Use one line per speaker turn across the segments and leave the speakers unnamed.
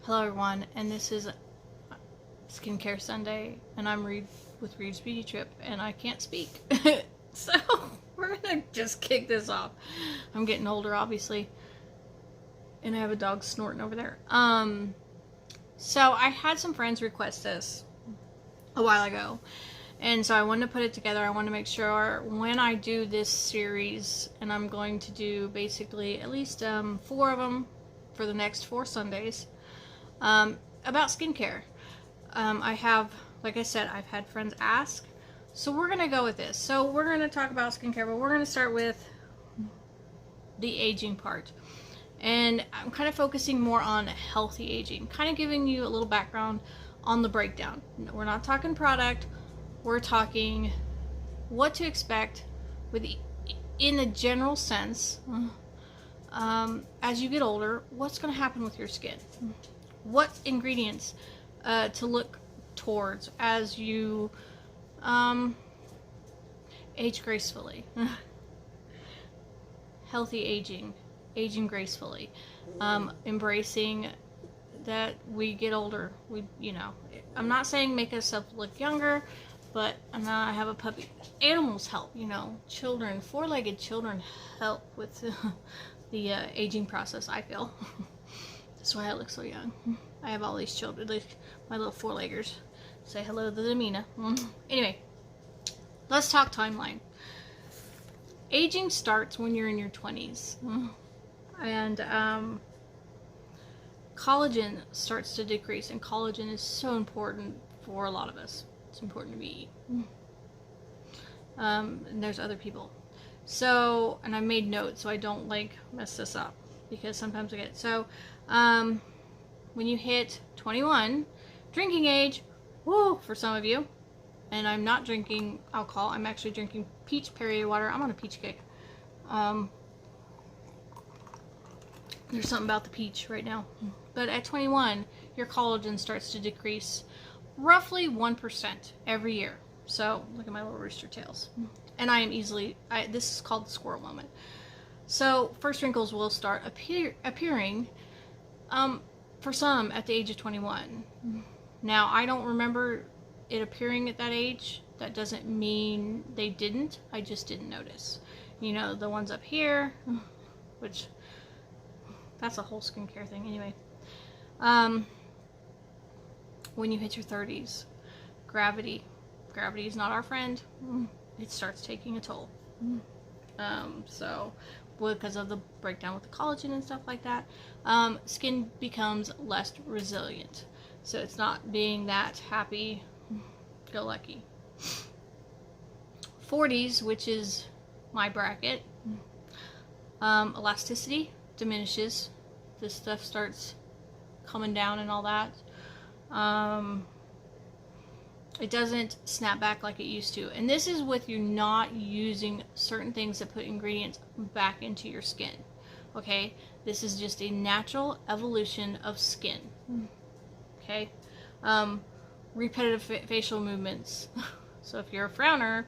Hello everyone, and this is Skincare Sunday, and I'm Reed with Reed's Beauty Trip, and I can't speak. So, we're gonna just kick this off. I'm getting older, obviously, and I have a dog snorting over there. So I had some friends request this a while ago, and so I wanted to put it together. I want to make sure when I do this series, and I'm going to do basically at least 4 of them for the next 4 Sundays, about skincare. I have, like I said, I've had friends ask, so we're going to go with this. So we're going to talk about skincare, but we're going to start with the aging part. And I'm kind of focusing more on healthy aging, kind of giving you a little background on the breakdown. We're not talking product, we're talking what to expect with in a general sense. As you get older, what's going to happen with your skin? What ingredients to look towards as you age gracefully. Healthy aging, aging gracefully, embracing that we get older. I'm not saying make ourselves look younger, but I have a puppy. Animals help, children, 4-legged children help with the aging process, I feel. That's why I look so young. I have all these children, like my little 4-leggers. Say hello to the Mina. Anyway, let's talk timeline. Aging starts when you're in your 20s. And collagen starts to decrease, and collagen is so important for a lot of us. It's important to me. And there's other people. So, and I made notes so I don't mess this up, because sometimes I get so when you hit 21, drinking age, woo, for some of you, and I'm not drinking alcohol, I'm actually drinking peach Perrier water. I'm on a peach kick. There's something about the peach right now. But at 21, your collagen starts to decrease roughly 1% every year. So, look at my little rooster tails. And I am this is called the squirrel moment. So, first wrinkles will start appearing for some at the age of 21. Now, I don't remember it appearing at that age. That doesn't mean they didn't. I just didn't notice. The ones up here, which that's a whole skincare thing anyway. When you hit your 30s, gravity is not our friend. It starts taking a toll. So because of the breakdown with the collagen and stuff like that, skin becomes less resilient. So it's not being that happy go lucky. 40s, which is my bracket, elasticity diminishes. This stuff starts coming down and all that. It doesn't snap back like it used to. And this is with you not using certain things that put ingredients back into your skin. Okay? This is just a natural evolution of skin. Okay? Repetitive facial movements. So if you're a frowner,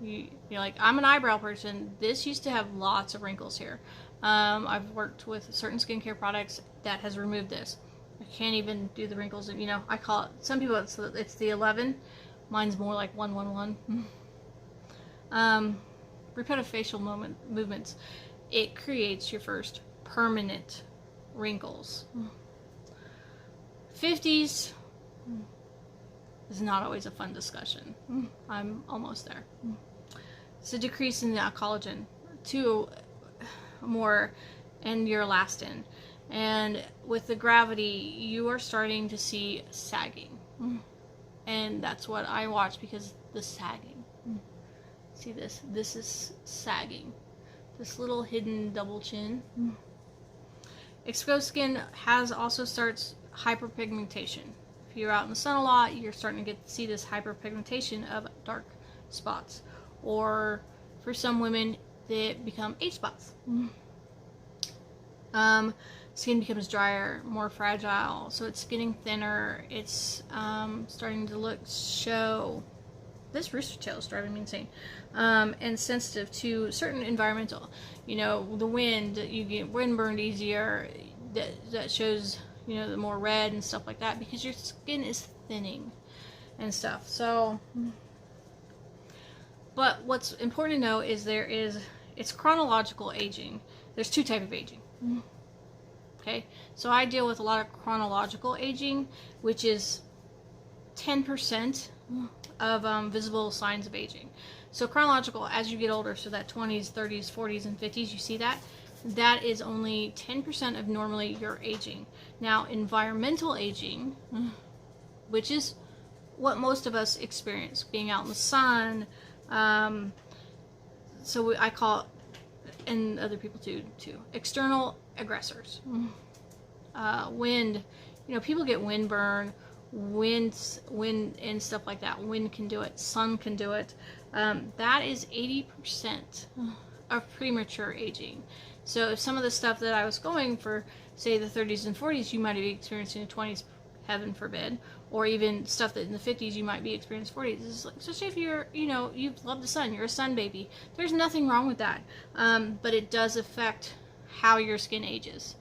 you're like, I'm an eyebrow person. This used to have lots of wrinkles here. I've worked with certain skincare products that has removed this. I can't even do the wrinkles. I call it, some people it's the 11. Mine's more like 111. Repetitive facial movements. It creates your first permanent wrinkles. 50s is not always a fun discussion. I'm almost there. It's a decrease in the collagen to more, and your elastin. And with the gravity, you are starting to see sagging. And that's what I watch, because the sagging. See this? This is sagging. This little hidden double chin. Exposed skin also starts hyperpigmentation. If you're out in the sun a lot, you're starting to see this hyperpigmentation of dark spots. Or for some women, they become age spots. Skin becomes drier, more fragile, so it's getting thinner. It's starting to show. This rooster tail is driving me insane. And sensitive to certain environmental, the wind. You get windburned easier. That shows you know, the more red and stuff like that, because your skin is thinning and stuff. So, but what's important to know is it's chronological aging. There's two types of aging. Okay, so I deal with a lot of chronological aging, which is 10% of visible signs of aging. So chronological, as you get older, so that 20s, 30s, 40s, and 50s, you see that? That is only 10% of normally your aging. Now, environmental aging, which is what most of us experience, being out in the sun, so I call it, and other people too, external aggressors. Wind, you know, people get windburn, wind and stuff like that. Wind can do it, sun can do it. That is 80% of premature aging. So if some of the stuff that I was going for, say the 30s and 40s, you might be experiencing in the 20s, heaven forbid, or even stuff that in the 50s you might be experiencing 40s. It's like, especially if you're, you know, you love the sun, you're a sun baby. There's nothing wrong with that, but it does affect how your skin ages.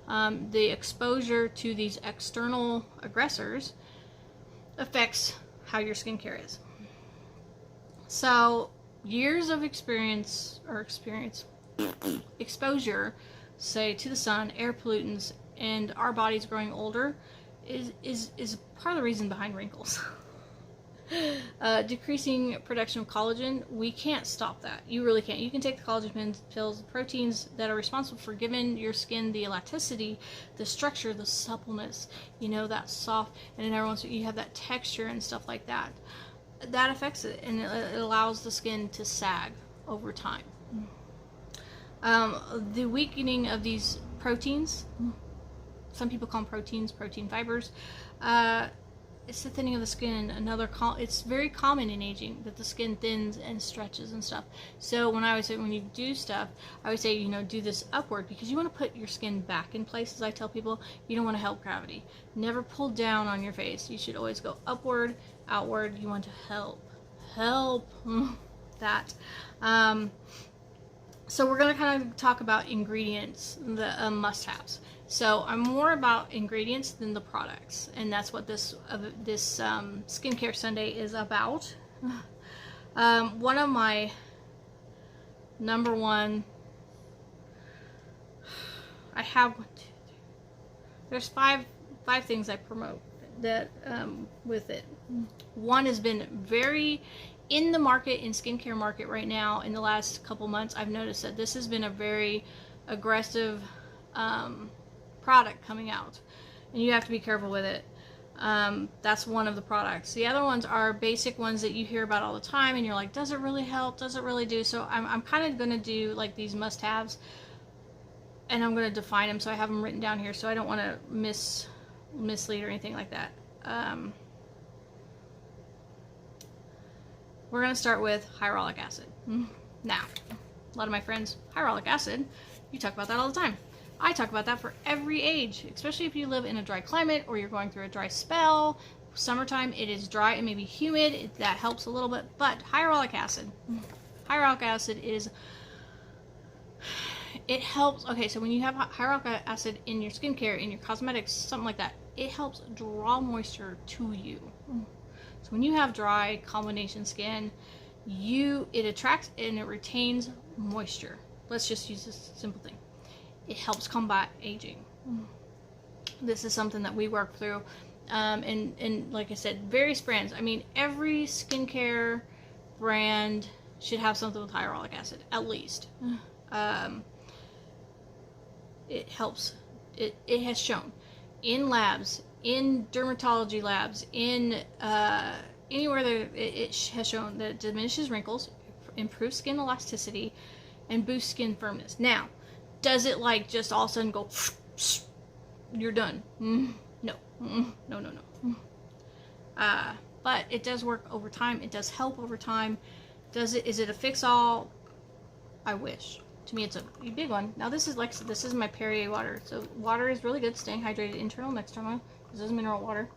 The exposure to these external aggressors affects how your skincare is. So years of exposure, say to the sun, air pollutants, and our bodies growing older is part of the reason behind wrinkles. Decreasing production of collagen, we can't stop that. You really can't. You can take the collagen pills, proteins that are responsible for giving your skin the elasticity, the structure, the suppleness, you know, that soft, and then every once in a while you have that texture and stuff like that. That affects it, and it allows the skin to sag over time. The weakening of these proteins, some people call them proteins, protein fibers, it's the thinning of the skin. It's very common in aging that the skin thins and stretches and stuff. So when you do stuff, I would say, you know, do this upward, because you want to put your skin back in place. As I tell people, you don't want to help gravity. Never pull down on your face. You should always go upward, outward. You want to help that. So we're going to kind of talk about ingredients, the must-haves. So I'm more about ingredients than the products, and that's what this Skincare Sunday is about. One of my number one, I have 1, 2, 3. There's five things I promote that with it. One has been very in the market, in skincare market right now. In the last couple months, I've noticed that this has been a very aggressive product coming out, and you have to be careful with it. That's one of the products. The other ones are basic ones that you hear about all the time, and you're like, does it really help? Does it really do? So I'm kind of going to do like these must-haves, and I'm going to define them, so I have them written down here, so I don't want to mislead or anything like that. We're going to start with hyaluronic acid. Now, a lot of my friends, hyaluronic acid, you talk about that all the time. I talk about that for every age, especially if you live in a dry climate or you're going through a dry spell. Summertime, it is dry and maybe humid. That helps a little bit. But hyaluronic acid it helps. Okay, so when you have hyaluronic acid in your skincare, in your cosmetics, something like that, it helps draw moisture to you. So when you have dry combination skin, it attracts and it retains moisture. Let's just use this simple thing. It helps combat aging. This is something that we work through, and like I said, various brands. I mean, every skincare brand should have something with hyaluronic acid, at least. It helps. It has shown in labs, in dermatology labs, in anywhere there, it has shown that it diminishes wrinkles, improves skin elasticity, and boosts skin firmness. Now, does it like just all of a sudden go, you're done? No. No. But it does work over time. It does help over time. Is it a fix-all? I wish. To me, it's a big one. Now, this is my Perrier water. So water is really good, staying hydrated, internal and external. This is mineral water,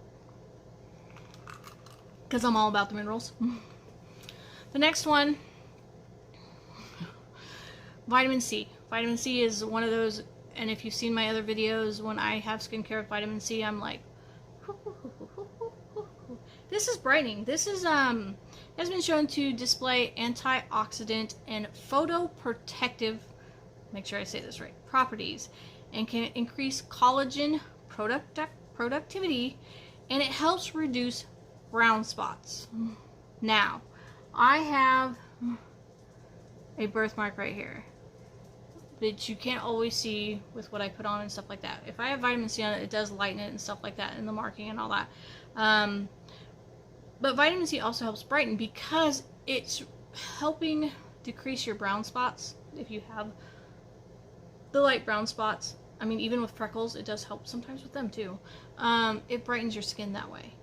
because I'm all about the minerals. The next one, vitamin C. Vitamin C is one of those and if you've seen my other videos, when I have skincare with vitamin C, I'm like, this is brightening. This is has been shown to display antioxidant and photoprotective, make sure I say this right, properties, and can increase collagen productivity, and it helps reduce brown spots. Now, I have a birthmark right here that you can't always see with what I put on and stuff like that. If I have vitamin C on it, it does lighten it and stuff like that, and the marking and all that. But vitamin C also helps brighten because it's helping decrease your brown spots. If you have the light brown spots, I mean, even with freckles, it does help sometimes with them too. It brightens your skin that way.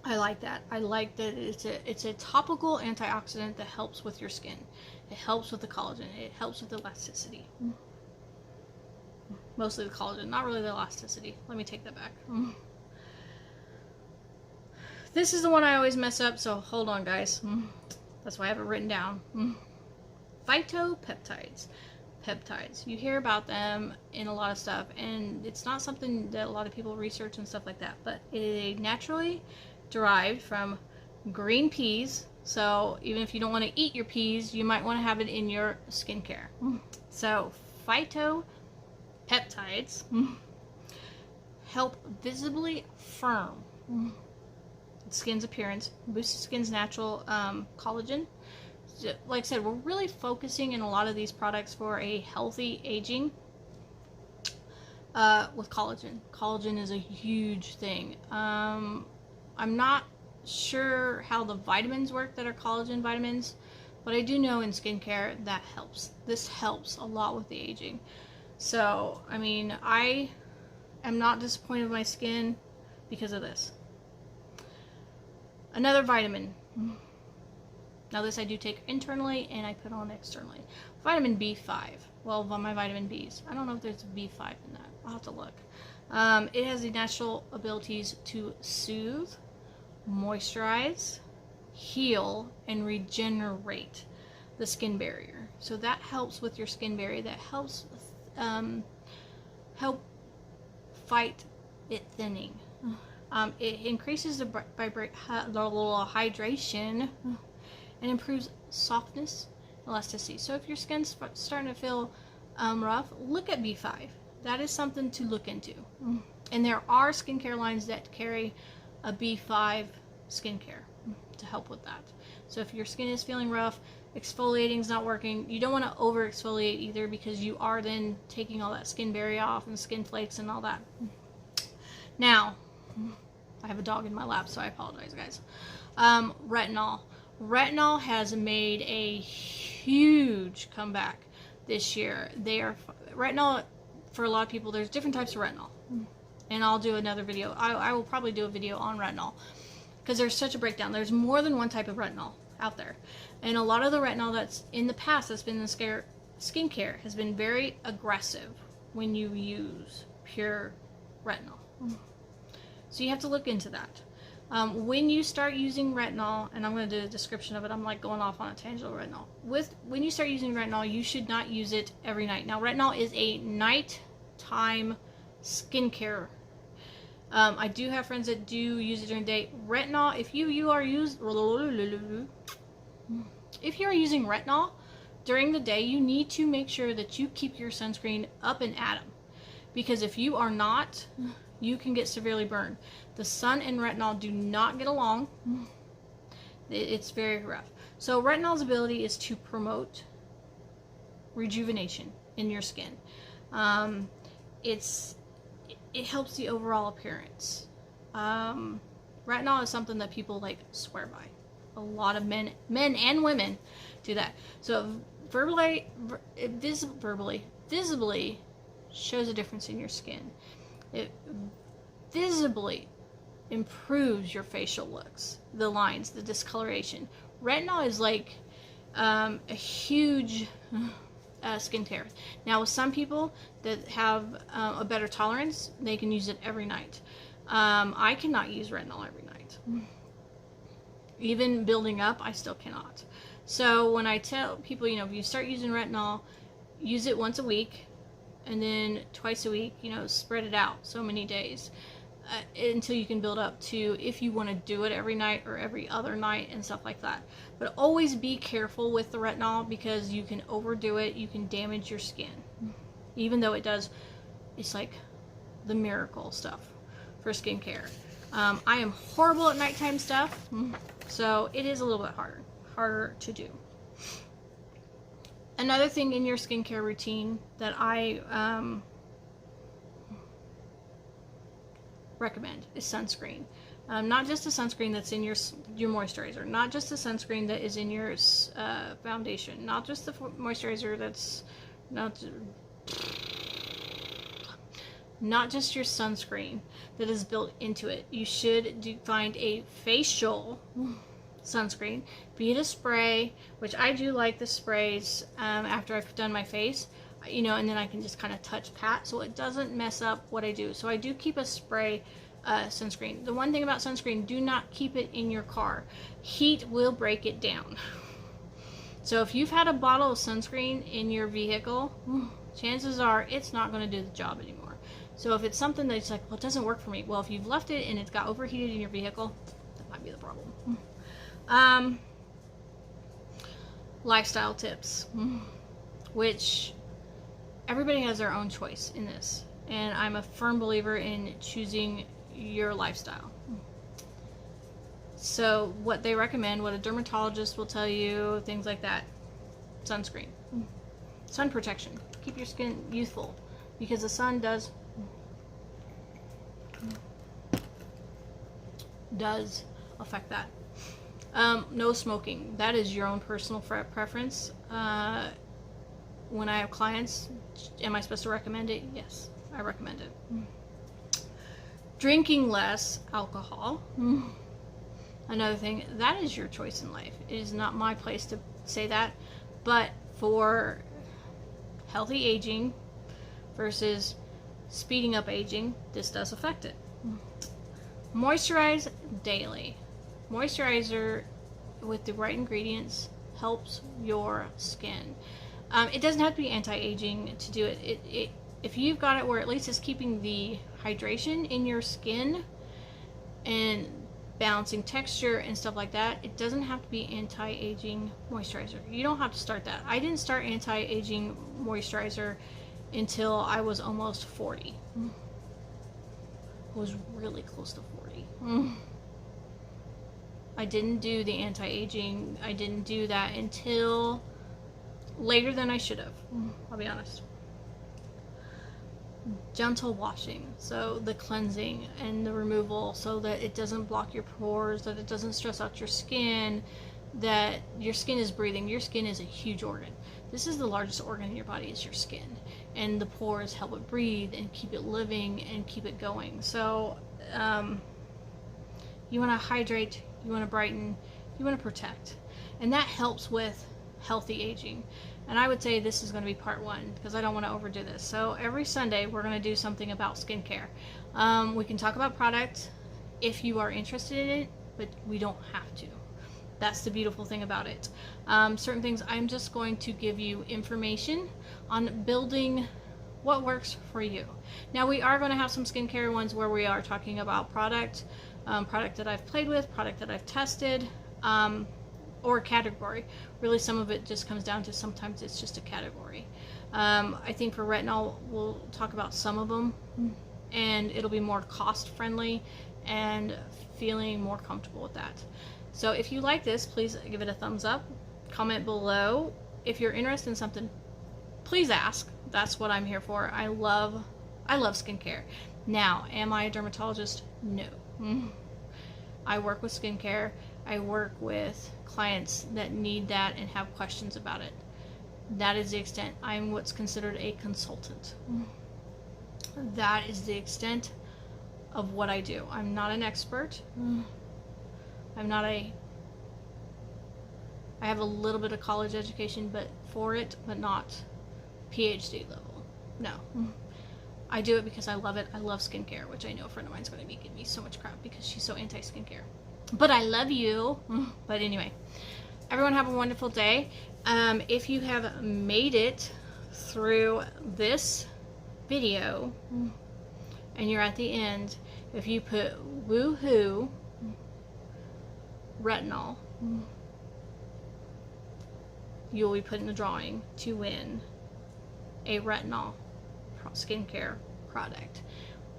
I like that. I like that it's a topical antioxidant that helps with your skin. It helps with the collagen. It helps with the elasticity. Mostly the collagen, not really the elasticity. Let me take that back. This is the one I always mess up, so hold on, guys. That's why I have it written down. Phytopeptides. Peptides. You hear about them in a lot of stuff, and it's not something that a lot of people research and stuff like that, but it is naturally derived from green peas. So even if you don't want to eat your peas, you might want to have it in your skincare. So phytopeptides help visibly firm skin's appearance, boost skin's natural collagen. Like I said, we're really focusing in a lot of these products for a healthy aging with collagen. Collagen is a huge thing. I'm not sure how the vitamins work that are collagen vitamins, but I do know in skincare that helps. This helps a lot with the aging. So, I mean, I am not disappointed with my skin because of this. Another vitamin. Now this I do take internally and I put on externally. Vitamin B5. Well, my vitamin Bs. I don't know if there's B5 in that. I'll have to look. It has the natural abilities to soothe, moisturize, heal, and regenerate the skin barrier. So that helps with your skin barrier. That helps help fight it thinning. It increases the hydration and improves softness, elasticity. So if your skin's starting to feel rough, look at B5. That is something to look into. And there are skincare lines that carry a B5 skincare to help with that. So if your skin is feeling rough, exfoliating is not working, you don't want to over exfoliate either, because you are then taking all that skin barrier off and skin flakes and all that. Now, I have a dog in my lap, so I apologize, guys. Retinol. Retinol has made a huge comeback this year. Retinol, for a lot of people, there's different types of retinol. And I'll do another video. I will probably do a video on retinol, because there's such a breakdown. There's more than one type of retinol out there. And a lot of the retinol that's in the past that's been in skincare has been very aggressive when you use pure retinol. So you have to look into that. When you start using retinol, and I'm going to do a description of it, I'm like going off on a tangent of retinol. When you start using retinol, you should not use it every night. Now, retinol is a nighttime skincare. I do have friends that do use it during the day. Retinol, if you are using retinol during the day, you need to make sure that you keep your sunscreen up and at 'em, because if you are not, you can get severely burned. The sun and retinol do not get along. It's very rough. So retinol's ability is to promote rejuvenation in your skin. It helps the overall appearance. Retinol is something that people like swear by. A lot of men and women do that. So visibly shows a difference in your skin. It visibly improves your facial looks, the lines, the discoloration. Retinol is like a huge skincare. Now, with some people that have a better tolerance, they can use it every night. I cannot use retinol every night. Even building up, I still cannot. So when I tell people, if you start using retinol, use it once a week. and then twice a week, you know, spread it out so many days until you can build up to if you want to do it every night or every other night and stuff like that. But always be careful with the retinol, because you can overdo it, you can damage your skin. Even though it's like the miracle stuff for skincare. I am horrible at nighttime stuff, so it is a little bit harder to do. Another thing in your skincare routine that I recommend is sunscreen. Not just a sunscreen that's in your moisturizer, not just a sunscreen that is in your foundation, not just the moisturizer that's not just your sunscreen that is built into it. You should find a facial sunscreen, be it a spray, which I do like the sprays after I've done my face, you know, and then I can just kind of touch pat so it doesn't mess up what I do. So I do keep a spray sunscreen. The one thing about sunscreen, do not keep it in your car. Heat will break it down. So if you've had a bottle of sunscreen in your vehicle, chances are it's not going to do the job anymore. So if it's something that's like, well, it doesn't work for me. Well, if you've left it and it's got overheated in your vehicle, that might be the problem. Lifestyle tips, which everybody has their own choice in this. And I'm a firm believer in choosing your lifestyle. So what they recommend, what a dermatologist will tell you, things like that. Sunscreen. Sun protection. Keep your skin youthful, because the sun does affect that. No smoking. That is your own personal preference. When I have clients, am I supposed to recommend it? Yes, I recommend it. Drinking less alcohol. Another thing, that is your choice in life. It is not my place to say that, but for healthy aging versus speeding up aging, this does affect it. Moisturize daily. Moisturizer with the right ingredients helps your skin. It doesn't have to be anti-aging to do it. If you've got it where at least it's keeping the hydration in your skin and balancing texture and stuff like that, it doesn't have to be anti-aging moisturizer. You don't have to start that. I didn't start anti-aging moisturizer until I was almost 40. I was really close to 40. I didn't do the anti-aging. I didn't do that until later than I should have. I'll be honest. Gentle washing, so the cleansing and the removal, so that it doesn't block your pores, that it doesn't stress out your skin, that your skin is breathing. Your skin is a huge organ. This is the largest organ in your body, is your skin, and the pores help it breathe and keep it living and keep it going. So you want to hydrate, you want to brighten, you want to protect, and that helps with healthy aging. And I would say this is going to be part 1, because I don't want to overdo this. So every Sunday we're going to do something about skincare. We can talk about product if you are interested in it, but we don't have to. That's the beautiful thing about it. Certain things, I'm just going to give you information on building what works for you. Now we are going to have some skincare ones where we are talking about product that I've played with, product that I've tested, or category. Really, some of it just comes down to sometimes it's just a category. I think for retinol, we'll talk about some of them, and it'll be more cost friendly and feeling more comfortable with that. So if you like this, please give it a thumbs up, comment below. If you're interested in something, please ask. That's what I'm here for. I love skincare. Now, am I a dermatologist? No. I work with skincare. I work with clients that need that and have questions about it. That is the extent. I'm what's considered a consultant. That is the extent of what I do. I'm not an expert. I have a little bit of college education but not PhD level. No. I do it because I love it. I love skincare, which I know a friend of mine is going to be giving me so much crap because she's so anti-skincare. But I love you. But anyway, everyone have a wonderful day. If you have made it through this video and you're at the end, if you put woohoo retinol, you'll be put in the drawing to win a retinol skincare product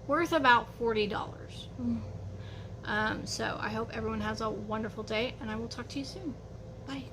worth about $40. So I hope everyone has a wonderful day, and I will talk to you soon. Bye.